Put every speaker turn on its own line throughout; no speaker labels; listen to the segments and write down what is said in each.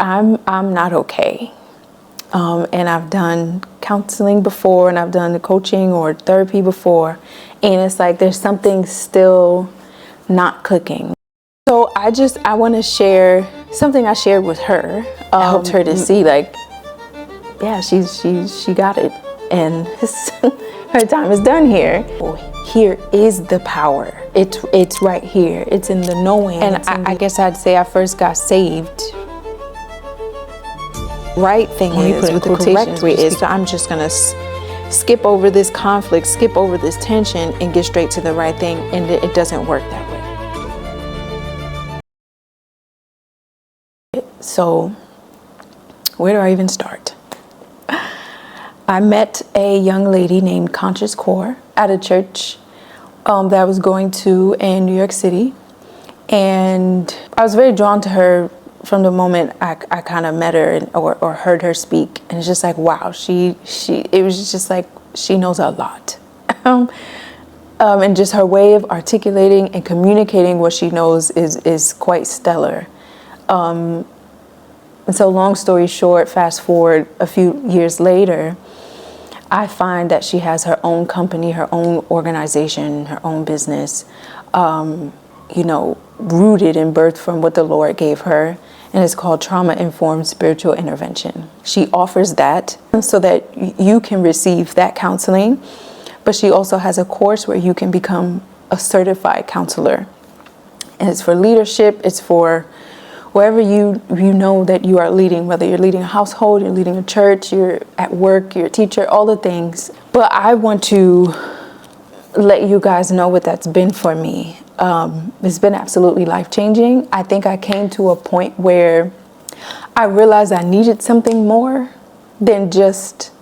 I'm not okay. And I've done counseling before, and I've done coaching or therapy before, and it's like there's something still not clicking. So I want to share something I shared with her. Helped her to see, like, yeah, she got it, and her time is done here. Here is the power. It's right here. It's in the knowing. And I guess I'd say I first got saved. Right thing is, with the correct way is, so I'm just gonna skip over this conflict, skip over this tension, and get straight to the right thing, and it doesn't work that way. So where do I even start? I met a young lady named Conscious Coore at a church that I was going to in New York City, and I was very drawn to her from the moment I kind of met her or heard her speak, and it's just like, wow, it was just like she knows a lot, and just her way of articulating and communicating what she knows is quite stellar. And so, long story short, fast forward a few years later, I find that she has her own company, her own organization, her own business, rooted and birthed from what the Lord gave her, and it's called Trauma-Informed Spiritual Intervention. She offers that so that you can receive that counseling, but she also has a course where you can become a certified counselor. And it's for leadership, it's for wherever you know that you are leading, whether you're leading a household, you're leading a church, you're at work, you're a teacher, all the things. But I want to let you guys know what that's been for me. It's been absolutely life-changing. I think I came to a point where I realized I needed something more than just,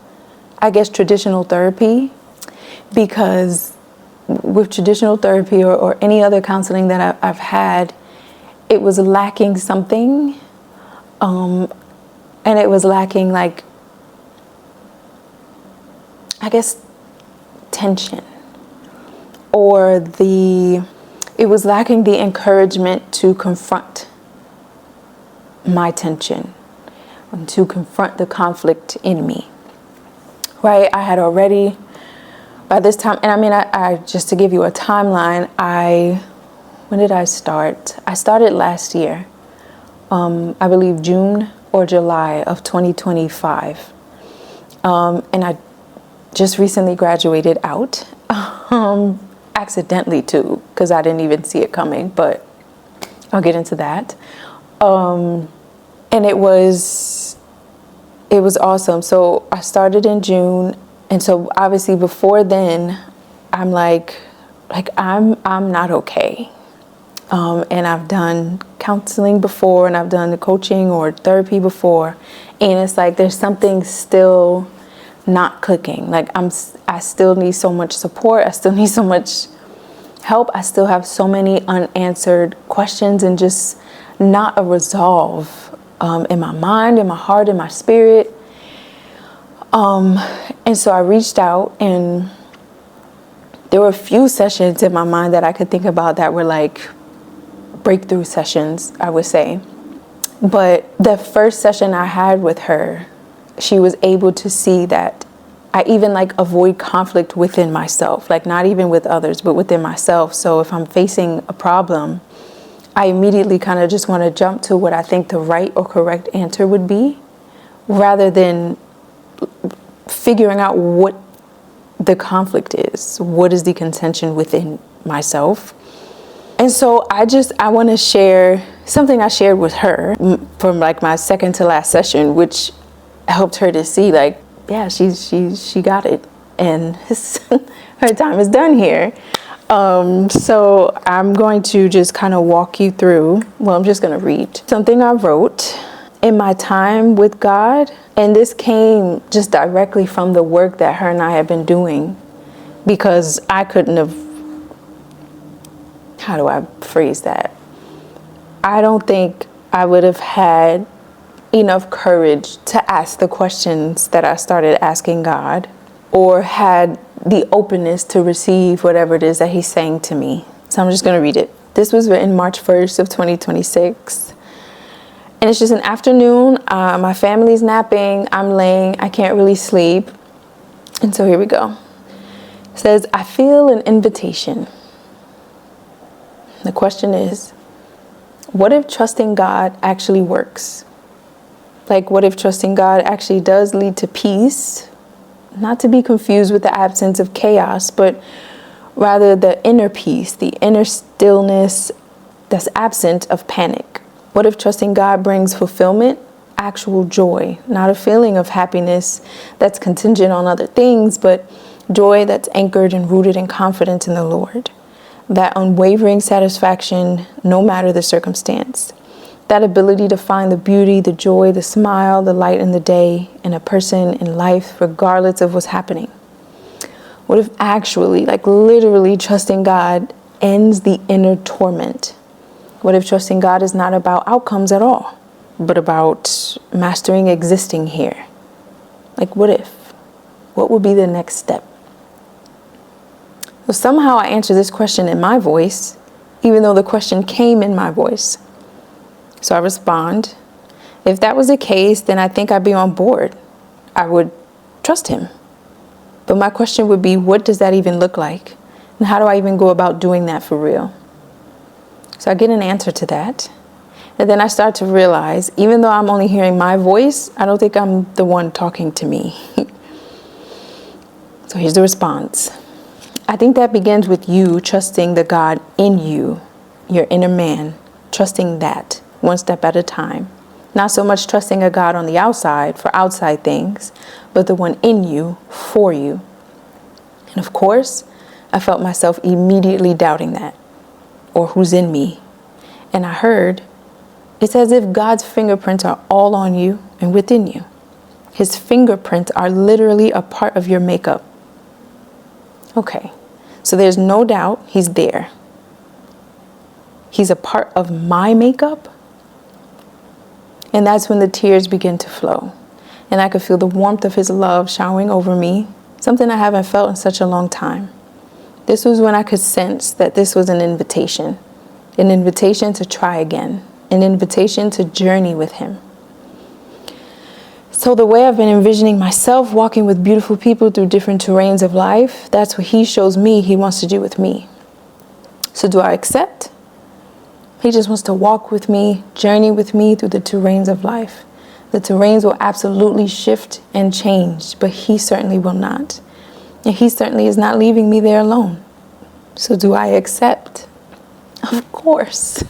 I guess, traditional therapy, because with traditional therapy or any other counseling that I've had, it was lacking something, and it was lacking, like, I guess, tension, or it was lacking the encouragement to confront my tension, and to confront the conflict in me, right? I had already, by this time, and I mean, I just to give you a timeline, when did I start? I started last year, I believe June or July of 2025. And I just recently graduated out, accidentally too, because I didn't even see it coming, but I'll get into that. And it was awesome. So I started in June, and so obviously before then, I'm like I'm not okay. And I've done counseling before, and I've done coaching or therapy before, and it's like there's something still not clicking. Like I still need so much support. I still need so much help. I still have so many unanswered questions, and just not a resolve in my mind, in my heart, in my spirit. And so I reached out, and there were a few sessions in my mind that I could think about that were like breakthrough sessions, I would say. But the first session I had with her, she was able to see that I even avoid conflict within myself, like not even with others, but within myself. So if I'm facing a problem, I immediately kind of just want to jump to what I think the right or correct answer would be, rather than figuring out what the conflict is. What is the contention within myself? And so I want to share something I shared with her from my second to last session, which helped her to see yeah, she got it, and her time is done here. So I'm going to just kind of walk you through. Well, I'm just going to read something I wrote in my time with God. And this came just directly from the work that her and I have been doing, because I couldn't have, how do I phrase that? I don't think I would have had enough courage to ask the questions that I started asking God, or had the openness to receive whatever it is that He's saying to me. So I'm just going to read it. This was written March 1st of 2026. And And it's just an afternoon. My family's napping. I'm laying. I can't really sleep. And so here we go. It says, I feel an invitation. The question is, what if trusting God actually works? Like, what if trusting God actually does lead to peace? Not to be confused with the absence of chaos, but rather the inner peace, the inner stillness that's absent of panic. What if trusting God brings fulfillment, actual joy, not a feeling of happiness that's contingent on other things, but joy that's anchored and rooted in confidence in the Lord? That unwavering satisfaction, no matter the circumstance. That ability to find the beauty, the joy, the smile, the light in the day, in a person, in life, regardless of what's happening. What if actually, like literally trusting God ends the inner torment? What if trusting God is not about outcomes at all, but about mastering existing here? Like, what if? What would be the next step? So somehow I answer this question in my voice, even though the question came in my voice. So I respond, if that was the case, then I think I'd be on board. I would trust him. But my question would be, what does that even look like? And how do I even go about doing that for real? So I get an answer to that. And then I start to realize, even though I'm only hearing my voice, I don't think I'm the one talking to me. So here's the response. I think that begins with you trusting the God in you, your inner man, trusting that one step at a time. Not so much trusting a God on the outside for outside things, but the one in you for you. And of course, I felt myself immediately doubting that, or who's in me. And I heard, it's as if God's fingerprints are all on you and within you. His fingerprints are literally a part of your makeup. Okay, so there's no doubt he's there. He's a part of my makeup. And that's when the tears begin to flow. And I could feel the warmth of his love showering over me, something I haven't felt in such a long time. This was when I could sense that this was an invitation to try again, an invitation to journey with him. So the way I've been envisioning myself walking with beautiful people through different terrains of life, that's what he shows me he wants to do with me. So do I accept? He just wants to walk with me, journey with me through the terrains of life. The terrains will absolutely shift and change, but he certainly will not. And he certainly is not leaving me there alone. So do I accept? Of course.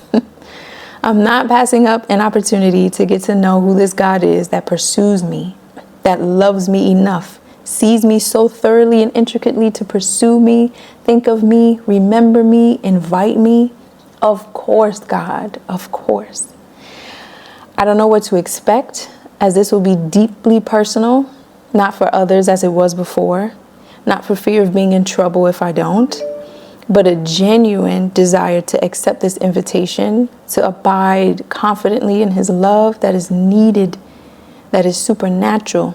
I'm not passing up an opportunity to get to know who this God is that pursues me, that loves me enough, sees me so thoroughly and intricately to pursue me, think of me, remember me, invite me. Of course, God, of course. I don't know what to expect, as this will be deeply personal, not for others as it was before, not for fear of being in trouble if I don't, but a genuine desire to accept this invitation, to abide confidently in his love that is needed, that is supernatural.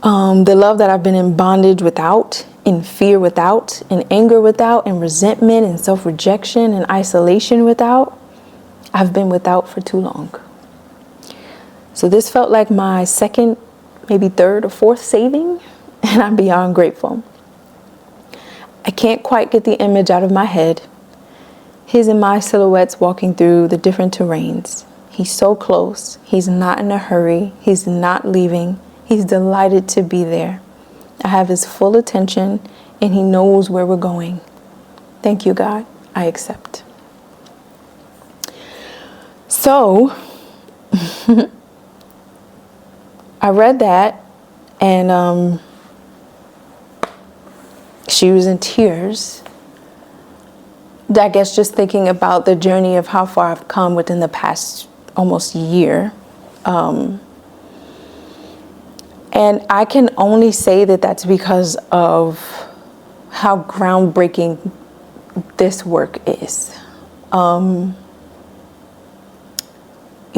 The love that I've been in bondage without, in fear without, in anger without, in resentment and self-rejection and isolation without, I've been without for too long. So this felt like my second, maybe third or fourth saving, and I'm beyond grateful. I can't quite get the image out of my head. His and my silhouettes walking through the different terrains. He's so close. He's not in a hurry. He's not leaving. He's delighted to be there. I have his full attention and he knows where we're going. Thank you, God. I accept. So, I read that and she was in tears. I guess just thinking about the journey of how far I've come within the past almost year. And I can only say that that's because of how groundbreaking this work is. You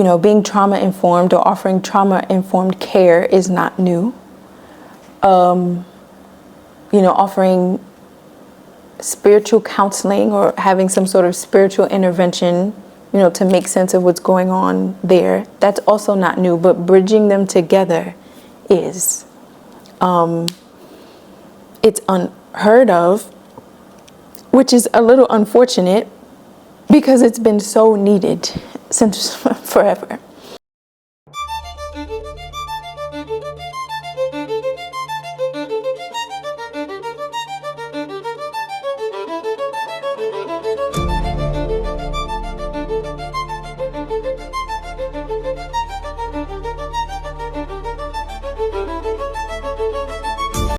know, being trauma-informed or offering trauma-informed care is not new. You know, offering spiritual counseling or having some sort of spiritual intervention to make sense of what's going on there. That's also not new, but bridging them together is. It's unheard of, which is a little unfortunate because it's been so needed since forever.